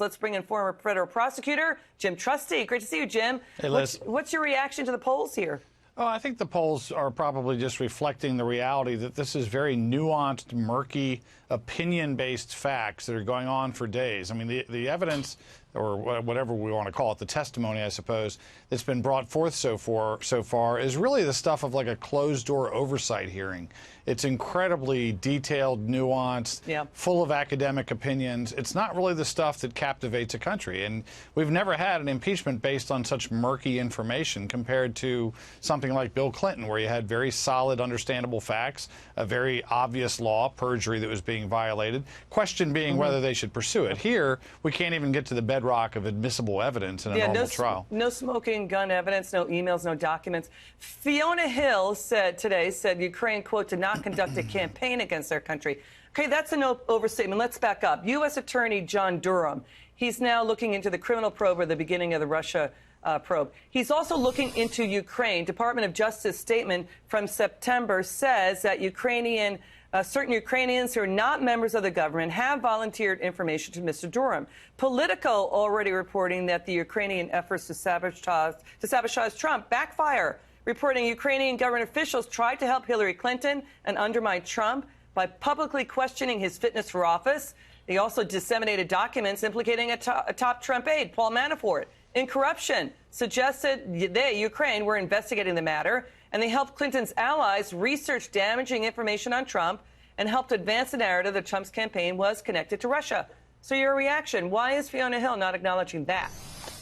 Let's bring in former federal prosecutor Jim Trusty. Great to see you, Jim. Hey, Liz. What's your reaction to the polls here? Oh, I think the polls are probably just reflecting the reality that this is very nuanced, murky, opinion-based facts that are going on for days. I mean, the evidence, or whatever we want to call it, the testimony, I suppose, that's been brought forth so far is really the stuff of like a closed-door oversight hearing. It's incredibly detailed, nuanced, full of academic opinions. It's not really the stuff that captivates a country. And we've never had an impeachment based on such murky information compared to something like Bill Clinton, where you had very solid, understandable facts, a very obvious law, perjury, that was being violated, question being whether they should pursue it. Here, we can't even get to the bedrock of admissible evidence in a normal trial. No smoking gun evidence, no emails, no documents. Fiona Hill said Ukraine, quote, did not conduct a campaign against their country. Okay, that's an overstatement. Let's back up. U.S. Attorney John Durham, he's now looking into the criminal probe or the beginning of the Russia probe. He's also looking into Ukraine. Department of Justice statement from September says that certain Ukrainians who are not members of the government have volunteered information to Mr. Durham. Politico already reporting that the Ukrainian efforts to sabotage Trump backfire, reporting Ukrainian government officials tried to help Hillary Clinton and undermine Trump by publicly questioning his fitness for office. They also disseminated documents implicating a top Trump aide, Paul Manafort, in corruption, suggested Ukraine, were investigating the matter, and they helped Clinton's allies research damaging information on Trump and helped advance the narrative that Trump's campaign was connected to Russia. So your reaction, why is Fiona Hill not acknowledging that?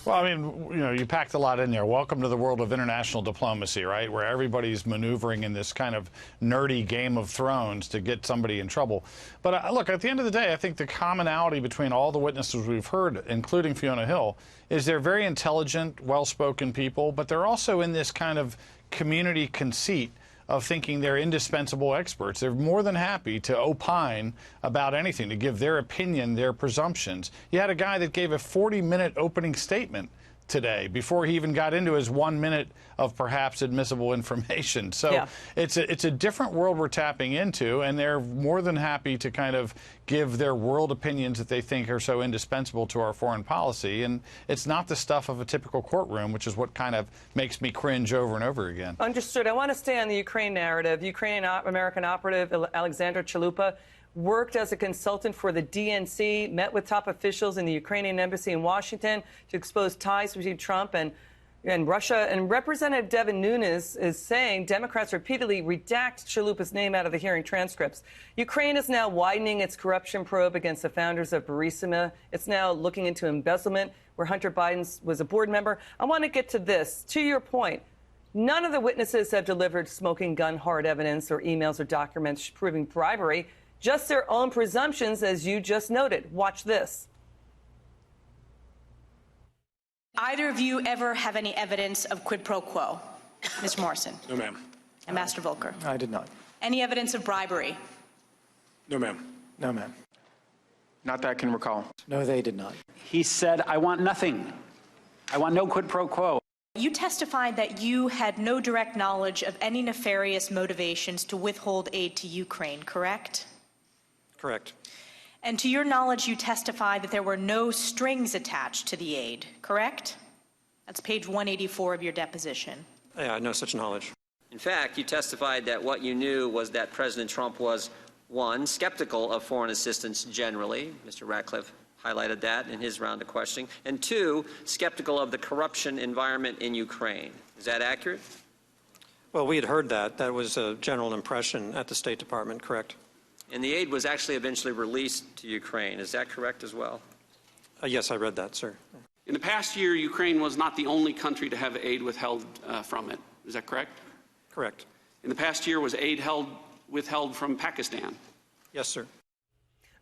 Well, I mean, you packed a lot in there. Welcome to the world of international diplomacy, right, where everybody's maneuvering in this kind of nerdy Game of Thrones to get somebody in trouble. But look, at the end of the day, I think the commonality between all the witnesses we've heard, including Fiona Hill, is they're very intelligent, well-spoken people, but they're also in this kind of community conceit of thinking they're indispensable experts. They're more than happy to opine about anything, to give their opinion, their presumptions. You had a guy that gave a 40-minute opening statement today before he even got into his 1 minute of perhaps admissible information. So it's a different world we're tapping into, and they're more than happy to kind of give their world opinions that they think are so indispensable to our foreign policy. And it's not the stuff of a typical courtroom, which is what kind of makes me cringe over and over again. Understood. I want to stay on the Ukraine narrative. Ukrainian-American operative Alexandra Chalupa worked as a consultant for the DNC, met with top officials in the Ukrainian embassy in Washington to expose ties between Trump and Russia. And Representative Devin Nunes is saying Democrats repeatedly redact Chalupa's name out of the hearing transcripts. Ukraine is now widening its corruption probe against the founders of Burisma. It's now looking into embezzlement, where Hunter Biden was a board member. I want to get to this. To your point, none of the witnesses have delivered smoking gun hard evidence or emails or documents proving bribery. Just their own presumptions, as you just noted. Watch this. Either of you ever have any evidence of quid pro quo? Mr. Morrison? No, ma'am. Ambassador Volker? I did not. Any evidence of bribery? No, ma'am. No, ma'am. Not that I can recall. No, they did not. He said, I want nothing. I want no quid pro quo. You testified that you had no direct knowledge of any nefarious motivations to withhold aid to Ukraine, correct? Correct. And to your knowledge, you testified that there were no strings attached to the aid, correct? That's page 184 of your deposition. Yeah, no such knowledge. In fact, you testified that what you knew was that President Trump was, one, skeptical of foreign assistance generally. Mr. Ratcliffe highlighted that in his round of questioning. And two, skeptical of the corruption environment in Ukraine. Is that accurate? Well, we had heard that. That was a general impression at the State Department, correct? And the aid was actually eventually released to Ukraine. Is that correct as well? Yes, I read that, sir. In the past year, Ukraine was not the only country to have aid withheld from it. Is that correct? Correct. In the past year, was aid withheld from Pakistan? Yes, sir.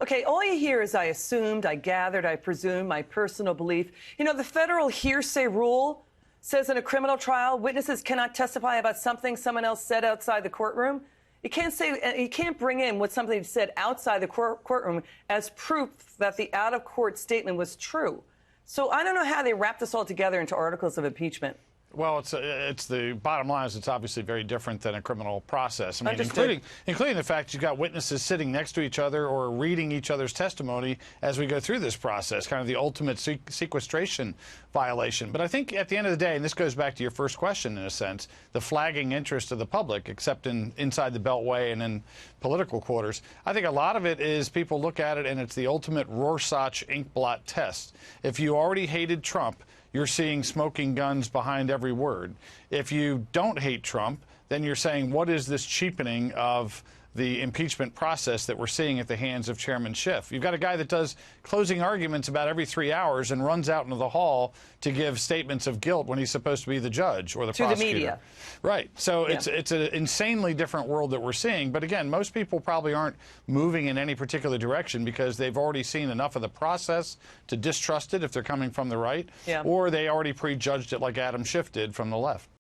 Okay, all you hear is I assumed, I gathered, I presumed, my personal belief. You know, the federal hearsay rule says in a criminal trial, witnesses cannot testify about something someone else said outside the courtroom. You can't bring in what somebody said outside the courtroom as proof that the out-of-court statement was true. So I don't know how they wrap this all together into articles of impeachment. Well, it's the bottom line is it's obviously very different than a criminal process. I mean, Understood. including the fact you've got witnesses sitting next to each other or reading each other's testimony as we go through this process, kind of the ultimate sequestration violation. But I think at the end of the day, and this goes back to your first question in a sense, the flagging interest of the public, except inside the Beltway and in political quarters, I think a lot of it is people look at it and it's the ultimate Rorschach inkblot test. If you already hated Trump, you're seeing smoking guns behind every word. If you don't hate Trump, then you're saying, what is this cheapening of the impeachment process that we're seeing at the hands of Chairman Schiff? You've got a guy that does closing arguments about every 3 hours and runs out into the hall to give statements of guilt when he's supposed to be the judge or the prosecutor. To the media. Right. So Yeah. it's an insanely different world that we're seeing. But again, most people probably aren't moving in any particular direction because they've already seen enough of the process to distrust it if they're coming from the right, Yeah. or they already prejudged it like Adam Schiff did from the left.